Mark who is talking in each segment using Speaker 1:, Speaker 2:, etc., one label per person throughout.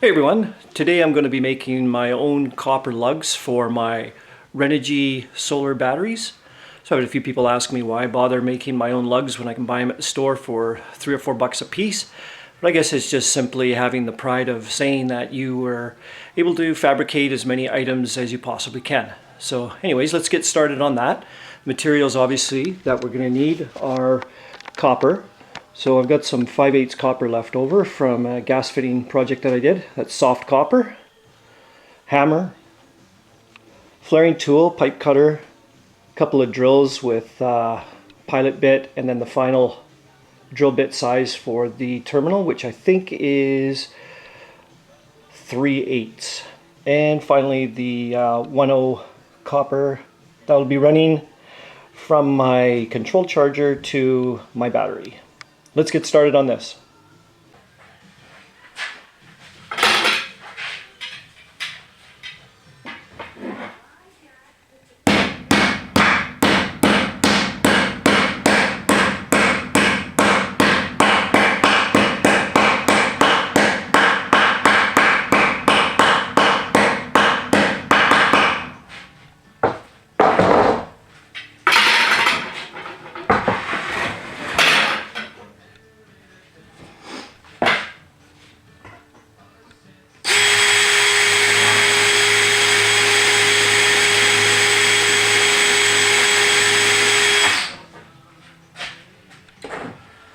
Speaker 1: Hey everyone, today I'm going to be making my own copper lugs for my Renogy solar batteries. So I had a few people ask me why bother making my own lugs when I can buy them at the store for $3 or $4 a piece. But I guess it's just simply having the pride of saying that you were able to fabricate as many items as you possibly can. So anyways, let's get started on that. Materials obviously that we're going to need are copper. So I've got some 5/8 copper left over from a gas fitting project that I did. That's soft copper, hammer, flaring tool, pipe cutter, a couple of drills with pilot bit, and then the final drill bit size for the terminal, which I think is 3/8. And finally the 1/0 copper that will be running from my control charger to my battery. Let's get started on this.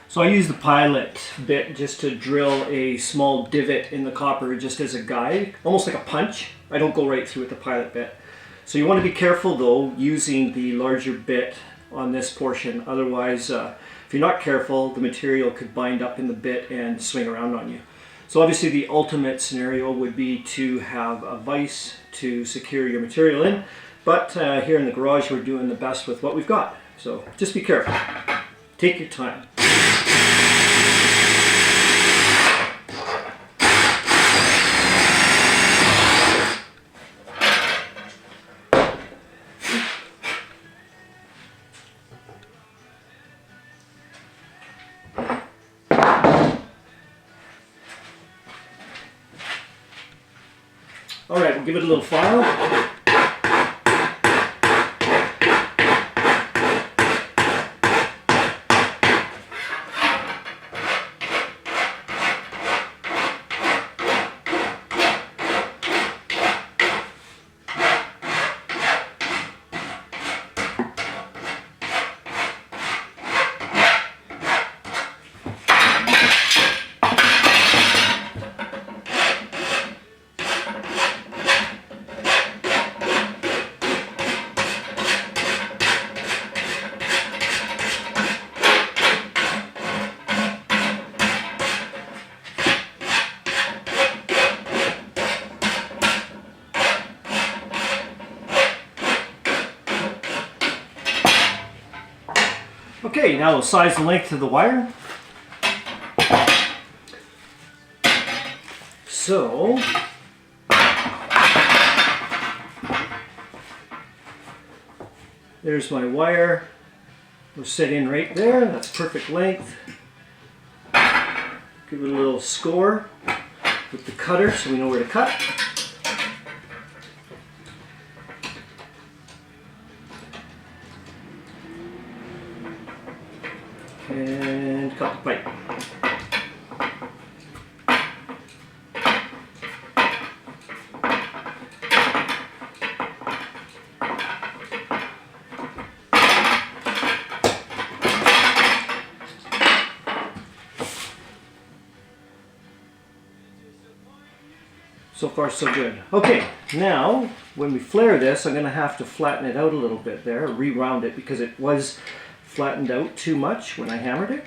Speaker 1: So I use the pilot bit just to drill a small divot in the copper just as a guide, almost like a punch. I don't go right through with the pilot bit. So you want to be careful though using the larger bit on this portion. Otherwise, if you're not careful, the material could bind up in the bit and swing around on you. So obviously the ultimate scenario would be to have a vise to secure your material in. But here in the garage we're doing the best with what we've got. So just be careful. Take your time. All right, we'll give it a little file. Okay, now we'll size the length of the wire. So, there's my wire. We'll set in right there. That's perfect length. Give it a little score with the cutter so we know where to cut. And cut the pipe. So far so good. Okay, now when we flare this, I'm going to have to flatten it out a little bit there, re-round it because it was flattened out too much when I hammered it.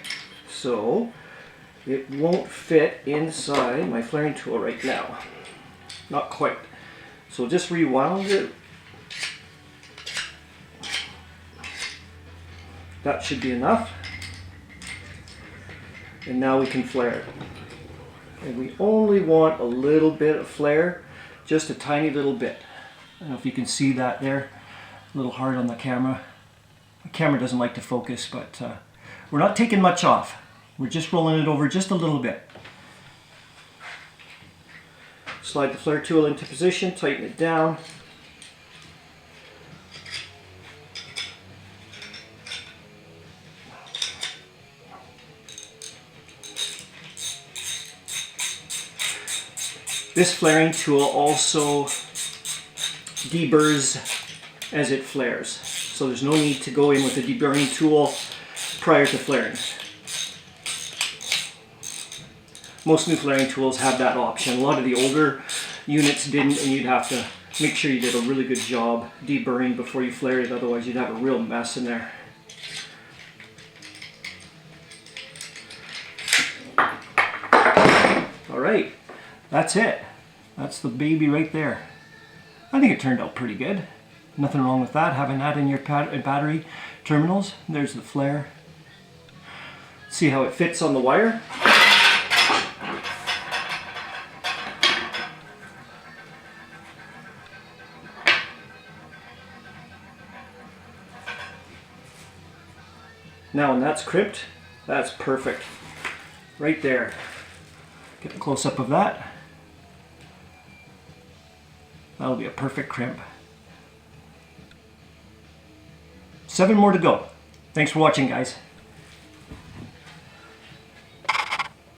Speaker 1: So it won't fit inside my flaring tool right now. Not quite. So just rewound it. That should be enough. And now we can flare it. And we only want a little bit of flare, just a tiny little bit. I don't know if you can see that there, a little hard on the camera. The camera doesn't like to focus, but we're not taking much off. We're just rolling it over just a little bit. Slide the flare tool into position, tighten it down. This flaring tool also deburrs as it flares, so there's no need to go in with a deburring tool prior to flaring. Most new flaring tools have that option. A lot of the older units didn't, and you'd have to make sure you did a really good job deburring before you flared it, otherwise you'd have a real mess in there. Alright, that's it. That's the baby right there. I think it turned out pretty good. Nothing wrong with that, having that in your battery terminals. There's the flare. See how it fits on the wire? Now when that's crimped, that's perfect. Right there. Get a close-up of that. That'll be a perfect crimp. 7 more to go. Thanks for watching, guys.